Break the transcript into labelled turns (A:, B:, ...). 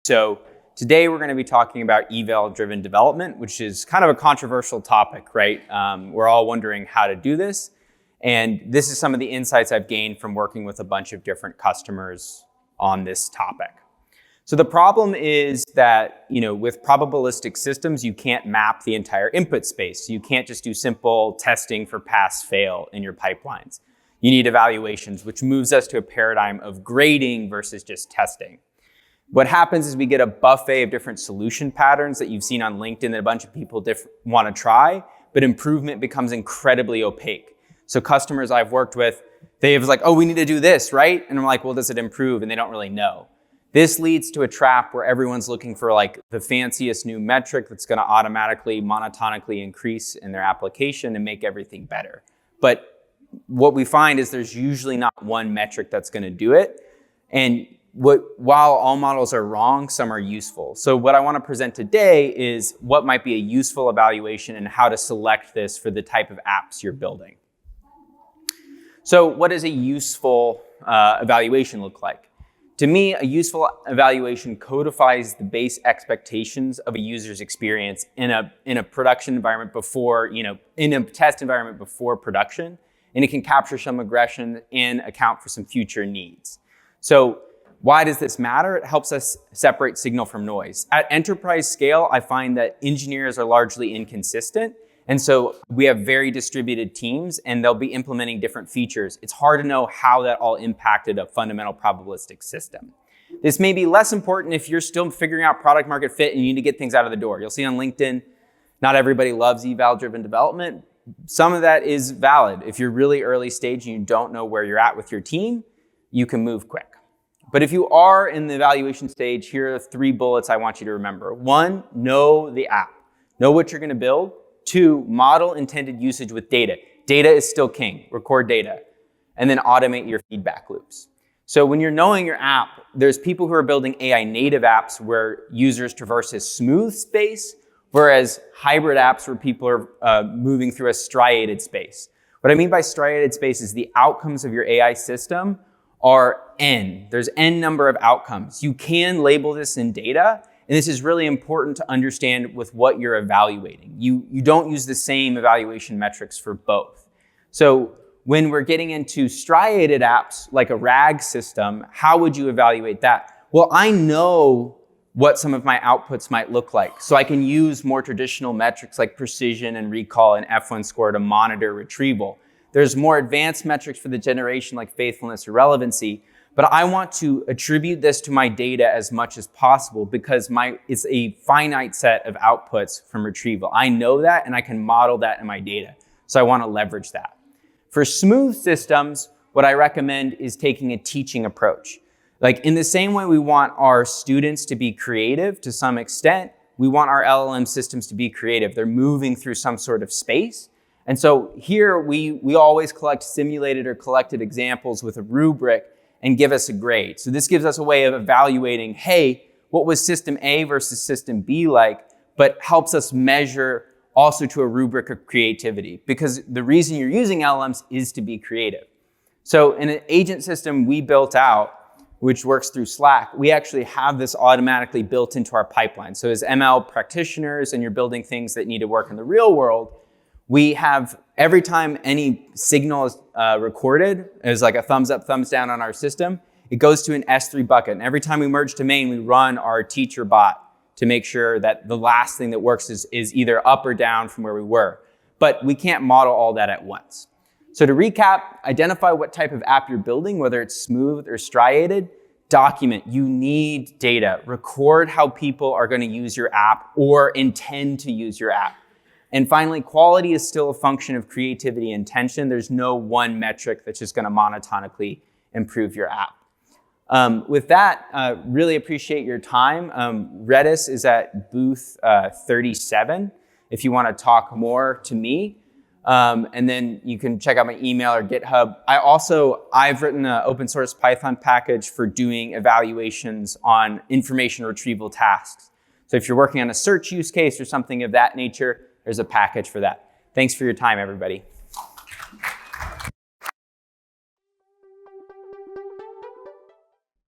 A: So today we're going to be talking about eval-driven development, which is kind of a controversial topic, right? We're all wondering how to do this. And this is some of the insights I've gained from working with a bunch of different customers on this topic. So the problem is that, with probabilistic systems, you can't map the entire input space. You can't just do simple testing for pass-fail in your pipelines. You need evaluations, which moves us to a paradigm of grading versus just testing. What happens is we get a buffet of different solution patterns that you've seen on LinkedIn that a bunch of people want to try, but improvement becomes incredibly opaque. So customers I've worked with, they have like, oh, we need to do this, right? And I'm like, well, does it improve? And they don't really know. This leads to a trap where everyone's looking for like the fanciest new metric that's going to automatically, monotonically increase in their application and make everything better. But what we find is there's usually not one metric that's going to do it. And while all models are wrong, some are useful. So what I want to present today is what might be a useful evaluation and how to select this for the type of apps you're building. So what does a useful evaluation look like? To me, a useful evaluation codifies the base expectations of a user's experience in a production environment before, in a test environment before production, and it can capture some aggression and account for some future needs. So why does this matter? It helps us separate signal from noise. At enterprise scale, I find that engineers are largely inconsistent. And so we have very distributed teams and they'll be implementing different features. It's hard to know how that all impacted a fundamental probabilistic system. This may be less important if you're still figuring out product market fit and you need to get things out of the door. You'll see on LinkedIn, not everybody loves eval-driven development. Some of that is valid. If you're really early stage and you don't know where you're at with your team, you can move quick. But if you are in the evaluation stage, here are 3 bullets I want you to remember. 1, know the app. Know what you're going to build. 2, model intended usage with data. Data is still king. Record data. And then automate your feedback loops. So when you're knowing your app, there's people who are building AI native apps where users traverse a smooth space, whereas hybrid apps where people are moving through a striated space. What I mean by striated space is the outcomes of your AI system are n. There's n number of outcomes. You can label this in data, and this is really important to understand with what you're evaluating. You don't use the same evaluation metrics for both. So when we're getting into striated apps, like a RAG system, how would you evaluate that? Well, I know what some of my outputs might look like. So I can use more traditional metrics like precision and recall and F1 score to monitor retrieval. There's more advanced metrics for the generation like faithfulness or relevancy, but I want to attribute this to my data as much as possible because it's a finite set of outputs from retrieval. I know that and I can model that in my data. So I want to leverage that. For smooth systems, what I recommend is taking a teaching approach. Like in the same way we want our students to be creative to some extent, we want our LLM systems to be creative. They're moving through some sort of space. And so here we always collect simulated or collected examples with a rubric and give us a grade. So this gives us a way of evaluating, hey, what was system A versus system B like, but helps us measure also to a rubric of creativity because the reason you're using LLMs is to be creative. So in an agent system we built out, which works through Slack, we actually have this automatically built into our pipeline. So as ML practitioners and you're building things that need to work in the real world, we have every time any signal is recorded, it's like a thumbs up, thumbs down on our system, it goes to an S3 bucket. And every time we merge to main, we run our teacher bot to make sure that the last thing that works is either up or down from where we were. But we can't model all that at once. So to recap, identify what type of app you're building, whether it's smooth or striated, document. You need data. Record how people are going to use your app or intend to use your app. And finally, quality is still a function of creativity and intention. There's no one metric that's just going to monotonically improve your app. With that, really appreciate your time. Redis is at booth 37 if you want to talk more to me. And then you can check out my email or GitHub. I've written an open source Python package for doing evaluations on information retrieval tasks. So if you're working on a search use case or something of that nature, there's a package for that. Thanks for your time, everybody.